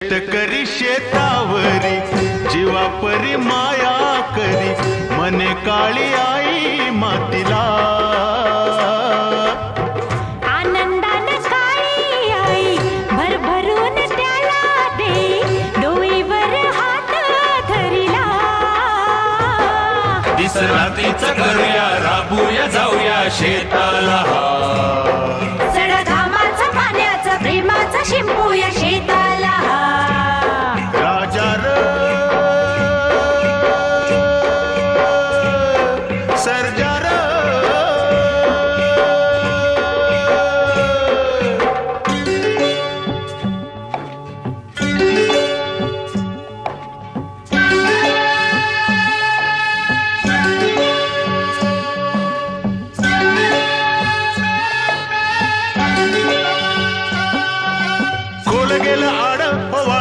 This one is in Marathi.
शेतकरी शेतावरी जीवापरी माया करी, मने काळी आई मातीला. आनंदान काळी आई भरभरून त्याला दे, डोईवर हात धरिला. दिस रात्रीच करूया, राबूया जाऊया शेताला. चढ घामाचं पाण्याचं प्रेमाचं शिंपूया शेता.